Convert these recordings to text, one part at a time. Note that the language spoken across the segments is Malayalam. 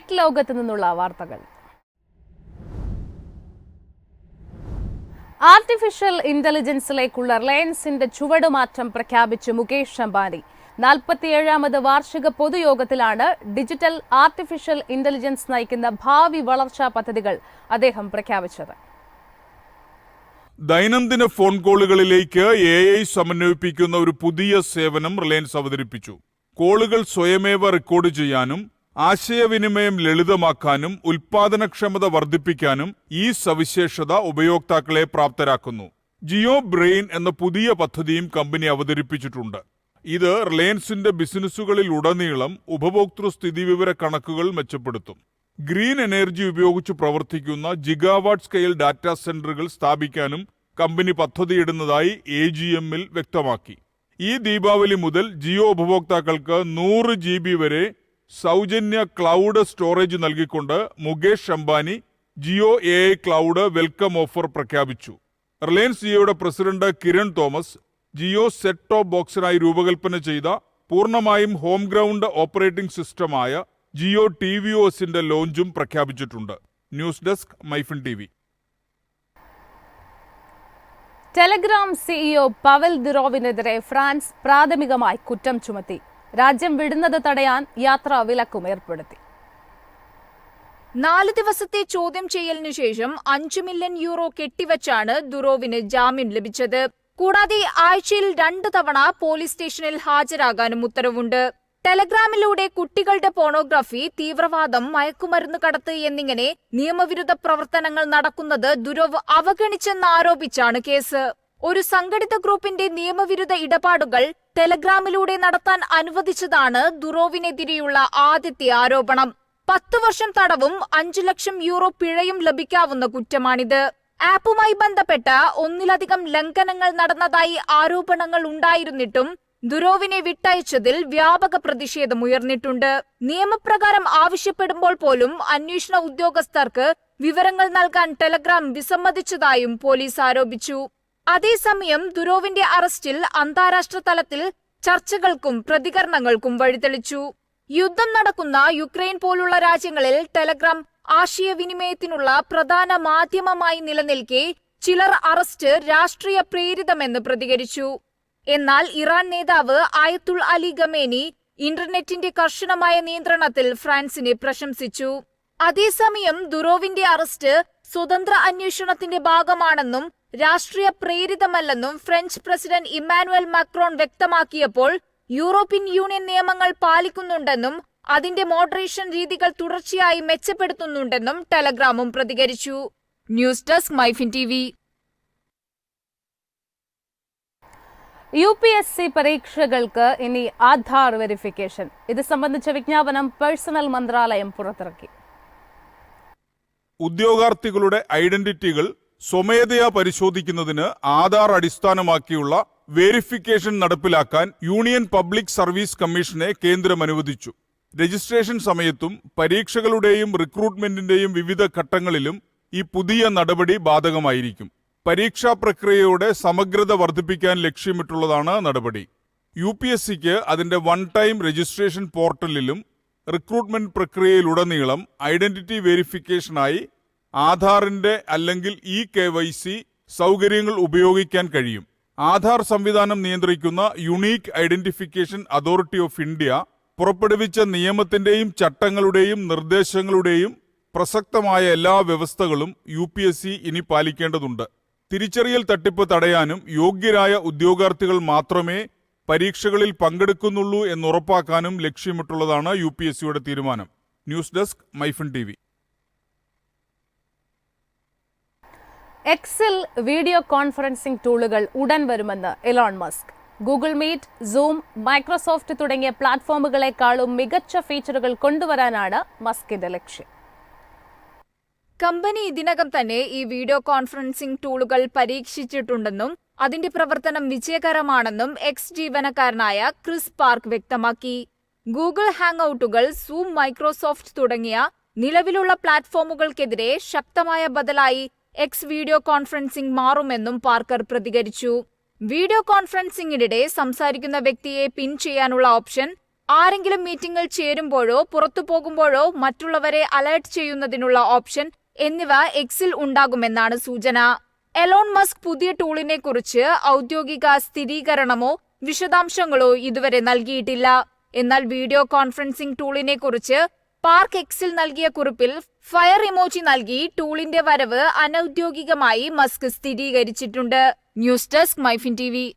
ടെക് ലോകത്ത് നിന്നുള്ള വാർത്തകൾ. ആർട്ടിഫിഷ്യൽ ഇന്റലിജൻസിലേക്കുള്ള റിലയൻസിന്റെ ചുവടുമാറ്റം പ്രഖ്യാപിച്ച് മുകേഷ് അംബാനി. 47ാമത് വാർഷിക പൊതുയോഗത്തിലാണ് ഡിജിറ്റൽ ആർട്ടിഫിഷ്യൽ ഇന്റലിജൻസ് നയിക്കുന്ന ഭാവി വളർച്ചാ പദ്ധതികൾ അദ്ദേഹം പ്രഖ്യാപിച്ചത്. ദൈനംദിന ഫോൺ കോളുകളിലേക്ക് AI സമന്വയിപ്പിക്കുന്ന ഒരു പുതിയ സേവനം റിലയൻസ് അവതരിപ്പിച്ചു. കോളുകൾ സ്വയമേവ റെക്കോർഡ് ചെയ്യാനും ആശയവിനിമയം ലളിതമാക്കാനും ഉൽപാദനക്ഷമത വർദ്ധിപ്പിക്കാനും ഈ സവിശേഷത ഉപയോക്താക്കളെ പ്രാപ്തരാക്കുന്നു. ജിയോ ബ്രെയിൻ എന്ന പുതിയ പദ്ധതിയും കമ്പനി അവതരിപ്പിച്ചിട്ടുണ്ട്. ഇത് റിലയൻസിന്റെ ബിസിനസ്സുകളിൽ ഉടനീളം ഉപഭോക്തൃ സ്ഥിതിവിവര കണക്കുകൾ മെച്ചപ്പെടുത്തും. ഗ്രീൻ എനർജി ഉപയോഗിച്ച് പ്രവർത്തിക്കുന്ന ജിഗാവാട്ട് സ്കെയിൽ ഡാറ്റാ സെന്ററുകൾ സ്ഥാപിക്കാനും കമ്പനി പദ്ധതിയിടുന്നതായി AGM-ൽ വ്യക്തമാക്കി. ഈ ദീപാവലി മുതൽ ജിയോ ഉപഭോക്താക്കൾക്ക് 100 GB വരെ സൗജന്യ ക്ലൗഡ് സ്റ്റോറേജ് നൽകിക്കൊണ്ട് Mukesh Ambani Jio AI cloud welcome offer പ്രഖ്യാപിച്ചു. റിലയൻസ് ജിയോയുടെ president Kiran Thomas Jio set top ബോക്സിനായി രൂപകൽപ്പന ചെയ്ത പൂർണ്ണമായും ഹോം ഗ്രൗണ്ട് ഓപ്പറേറ്റിംഗ് സിസ്റ്റമായ ജിയോ TVOSന്റെ ലോഞ്ചും പ്രഖ്യാപിച്ചിട്ടുണ്ട്. News desk MyFin TV. Telegram CEO Pavel ദുറോവിനെതിരെ ഫ്രാൻസ് പ്രാഥമികമായി കുറ്റം ചുമത്തി. രാജ്യം വിടുന്നത് തടയാൻ യാത്രാ വിലക്കും ഏർപ്പെടുത്തി. 4 ദിവസത്തെ ചോദ്യം ചെയ്യലിനു ശേഷം 5 മില്യൺ യൂറോ കെട്ടിവച്ചാണ് ദുറോവിന് ജാമ്യം ലഭിച്ചത്. കൂടാതെ ആഴ്ചയിൽ 2 തവണ പോലീസ് സ്റ്റേഷനിൽ ഹാജരാകാനും ഉത്തരവുണ്ട്. ടെലഗ്രാമിലൂടെ കുട്ടികളുടെ പോണോഗ്രാഫി, തീവ്രവാദം, മയക്കുമരുന്ന് കടത്ത് എന്നിങ്ങനെ നിയമവിരുദ്ധ പ്രവർത്തനങ്ങൾ നടക്കുന്നത് ദുരോവ് അവഗണിച്ചെന്നാരോപിച്ചാണ് കേസ്. ഒരു സംഘടിത ഗ്രൂപ്പിന്റെ നിയമവിരുദ്ധ ഇടപാടുകൾ ടെലഗ്രാമിലൂടെ നടത്താൻ അനുവദിച്ചതാണ് ദുറോവിനെതിരെയുള്ള ആദ്യത്തെ ആരോപണം. 10 വർഷം തടവും 5 ലക്ഷം യൂറോ പിഴയും ലഭിക്കാവുന്ന കുറ്റമാണിത്. ആപ്പുമായി ബന്ധപ്പെട്ട 1ലധികം ലംഘനങ്ങൾ നടന്നതായി ആരോപണങ്ങൾ ഉണ്ടായിരുന്നിട്ടും ദുറോവിനെ വിട്ടയച്ചതിൽ വ്യാപക പ്രതിഷേധമുയർന്നിട്ടുണ്ട്. നിയമപ്രകാരം ആവശ്യപ്പെടുമ്പോൾ പോലും അന്വേഷണ ഉദ്യോഗസ്ഥർക്ക് വിവരങ്ങൾ നൽകാൻ ടെലഗ്രാം വിസമ്മതിച്ചതായും പോലീസ് ആരോപിച്ചു. അതേസമയം ദുറോവിന്റെ അറസ്റ്റിൽ അന്താരാഷ്ട്ര തലത്തിൽ ചർച്ചകൾക്കും പ്രതികരണങ്ങൾക്കും വഴിതെളിച്ചു. യുദ്ധം നടക്കുന്ന യുക്രൈൻ പോലുള്ള രാജ്യങ്ങളിൽ ടെലഗ്രാം ആശയവിനിമയത്തിനുള്ള പ്രധാന മാധ്യമമായി നിലനിൽക്കെ ചിലർ അറസ്റ്റ് രാഷ്ട്രീയ പ്രേരിതമെന്ന് പ്രതികരിച്ചു. എന്നാൽ ഇറാൻ നേതാവ് ആയത്തുൽ അലി ഖമേനി ഇന്റർനെറ്റിന്റെ കർശനമായ നിയന്ത്രണത്തിൽ ഫ്രാൻസിനെ പ്രശംസിച്ചു. അതേസമയം ദുറോവിന്റെ അറസ്റ്റ് സ്വതന്ത്ര അന്വേഷണത്തിന്റെ ഭാഗമാണെന്നും രാഷ്ട്രീയ പ്രേരിതമല്ലെന്നും ഫ്രഞ്ച് പ്രസിഡന്റ് ഇമ്മാനുവൽ മാക്രോൺ വ്യക്തമാക്കിയപ്പോൾ യൂറോപ്യൻ യൂണിയൻ നിയമങ്ങൾ പാലിക്കുന്നുണ്ടെന്നും അതിന്റെ മോഡറേഷൻ രീതികൾ തുടർച്ചയായി മെച്ചപ്പെടുത്തുന്നുണ്ടെന്നും ടെലഗ്രാമും പ്രതികരിച്ചു. News desk MyFin TV. UPSC പരീക്ഷകൾക്ക് ഇനി ആധാർ വെരിഫിക്കേഷൻ. ഇത് സംബന്ധിച്ച വിജ്ഞാപനം പേഴ്സണൽ മന്ത്രാലയം പുറത്തിറക്കി. ഉദ്യോഗാർത്ഥികളുടെ ഐഡന്റിറ്റികൾ സ്വമേധയാ പരിശോധിക്കുന്നതിന് ആധാർ അടിസ്ഥാനമാക്കിയുള്ള വെരിഫിക്കേഷൻ നടപ്പിലാക്കാൻ യൂണിയൻ പബ്ലിക് സർവീസ് കമ്മീഷനെ കേന്ദ്രം അനുവദിച്ചു. രജിസ്ട്രേഷൻ സമയത്തും പരീക്ഷകളുടെയും റിക്രൂട്ട്മെന്റിന്റെയും വിവിധ ഘട്ടങ്ങളിലും ഈ പുതിയ നടപടി ബാധകമായിരിക്കും. പരീക്ഷാ പ്രക്രിയയുടെ സമഗ്രത വർദ്ധിപ്പിക്കാൻ ലക്ഷ്യമിട്ടുള്ളതാണ് നടപടി. UPSCക്ക് അതിന്റെ 1 ടൈം രജിസ്ട്രേഷൻ പോർട്ടലിലും റിക്രൂട്ട്മെന്റ് പ്രക്രിയയിലുടനീളം ഐഡന്റിറ്റി വെരിഫിക്കേഷനായി ആധാറിന്റെ അല്ലെങ്കിൽ eKYC സൗകര്യങ്ങൾ ഉപയോഗിക്കാൻ കഴിയും. ആധാർ സംവിധാനം നിയന്ത്രിക്കുന്ന unique identification authority of India പുറപ്പെടുവിച്ച നിയമത്തിന്റെയും ചട്ടങ്ങളുടെയും നിർദ്ദേശങ്ങളുടെയും പ്രസക്തമായ എല്ലാ വ്യവസ്ഥകളും UPSC ഇനി പാലിക്കേണ്ടതുണ്ട്. തിരിച്ചറിയൽ തട്ടിപ്പ് തടയാനും യോഗ്യരായ ഉദ്യോഗാർത്ഥികൾ മാത്രമേ പരീക്ഷകളിൽ പങ്കെടുക്കുന്നുള്ളൂ എന്നുറപ്പാക്കാനും ലക്ഷ്യമിട്ടുള്ളതാണ് UPSCയുടെ തീരുമാനം. News desk MyFin TV. എക്സിൽ വീഡിയോ കോൺഫറൻസിംഗ് ടൂളുകൾ ഉടൻ വരുമെന്ന് Elon Musk. Google Meet, Zoom, Microsoft തുടങ്ങിയ പ്ലാറ്റ്ഫോമുകളെക്കാളും മികച്ച ഫീച്ചറുകൾ കൊണ്ടുവരാനാണ് മസ്കിന്റെ ലക്ഷ്യം. കമ്പനി ഇതിനകം തന്നെ ഈ വീഡിയോ കോൺഫറൻസിംഗ് ടൂളുകൾ പരീക്ഷിച്ചിട്ടുണ്ടെന്നും അതിന്റെ പ്രവർത്തനം വിജയകരമാണെന്നും എക്സ് ജീവനക്കാരനായ ക്രിസ് പാർക്ക് വ്യക്തമാക്കി. ഗൂഗിൾ ഹാങ് ഔട്ടുകൾ, സൂം, മൈക്രോസോഫ്റ്റ് തുടങ്ങിയ നിലവിലുള്ള പ്ലാറ്റ്ഫോമുകൾക്കെതിരെ ശക്തമായ ബദലായി എക്സ് വീഡിയോ കോൺഫറൻസിംഗ് മാറുമെന്നും പാർക്കർ പ്രതികരിച്ചു. വീഡിയോ കോൺഫറൻസിംഗിനിടെ സംസാരിക്കുന്ന വ്യക്തിയെ പിൻ ചെയ്യാനുള്ള ഓപ്ഷൻ ആരെങ്കിലും മീറ്റിംഗിൽ ചേരുമ്പോഴോ പുറത്തു പോകുമ്പോഴോ മറ്റുള്ളവരെ അലർട്ട് ചെയ്യുന്നതിനുള്ള ഓപ്ഷൻ എന്നിവ എക്സിൽ ഉണ്ടാകുമെന്നാണ് സൂചന. എലോൺ മസ്ക് പുതിയ ടൂളിനെ കുറിച്ച് ഔദ്യോഗിക സ്ഥിരീകരണമോ വിശദാംശങ്ങളോ ഇതുവരെ നൽകിയിട്ടില്ല. എന്നാൽ വീഡിയോ കോൺഫറൻസിംഗ് ടൂളിനെ കുറിച്ച് പാർക്ക് എക്സിൽ നൽകിയ കുറിപ്പിൽ ഫയർ ഇമോജി നൽകി ടൂളിന്റെ വരവ് അനൌദ്യോഗികമായി മസ്ക് സ്ഥിരീകരിച്ചിട്ടുണ്ട്. News desk MyFin TV.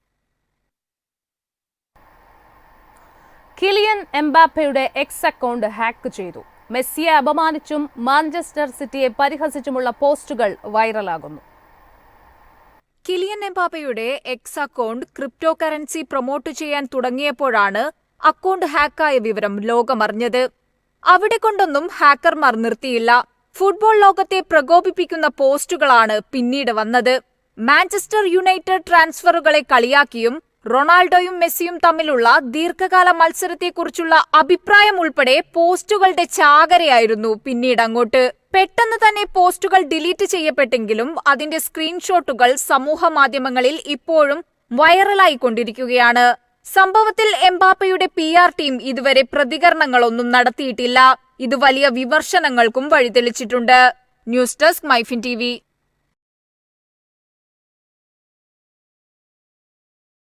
Kylian എംബാപ്പയുടെ എക്സ് അക്കൗണ്ട് ഹാക്ക് ചെയ്തു. മെസ്സിയെ അപമാനിച്ചും മാഞ്ചസ്റ്റർ സിറ്റിയെ പരിഹസിച്ചുമുള്ള പോസ്റ്റുകൾ വൈറലാകുന്നു. കിലിയൻ എംബാപ്പയുടെ X account crypto currency promote ചെയ്യാൻ തുടങ്ങിയപ്പോഴാണ് അക്കൗണ്ട് ഹാക്കായ വിവരം ലോകമറിഞ്ഞത്. അവിടെ കൊണ്ടൊന്നും ഹാക്കർമാർ നിർത്തിയില്ല. ഫുട്ബോൾ ലോകത്തെ പ്രകോപിപ്പിക്കുന്ന പോസ്റ്റുകളാണ് പിന്നീട് വന്നത്. മാഞ്ചസ്റ്റർ യുണൈറ്റഡ് ട്രാൻസ്ഫറുകളെ കളിയാക്കിയും റൊണാൾഡോയും മെസ്സിയും തമ്മിലുള്ള ദീർഘകാല മത്സരത്തെക്കുറിച്ചുള്ള അഭിപ്രായം ഉൾപ്പെടെ പോസ്റ്റുകളുടെ ചാകരയായിരുന്നു പിന്നീട് അങ്ങോട്ട്. പെട്ടെന്ന് തന്നെ പോസ്റ്റുകൾ ഡിലീറ്റ് ചെയ്യപ്പെട്ടെങ്കിലും അതിന്റെ സ്ക്രീൻഷോട്ടുകൾ സമൂഹ മാധ്യമങ്ങളിൽ ഇപ്പോഴും വൈറലായിക്കൊണ്ടിരിക്കുകയാണ്. സംഭവത്തിൽ എംബാപ്പയുടെ PR ടീം ഇതുവരെ പ്രതികരണങ്ങളൊന്നും നടത്തിയിട്ടില്ല. ഇത് വലിയ വിമർശനങ്ങൾക്കും വഴിതെളിച്ചിട്ടുണ്ട്. News desk MyFin TV.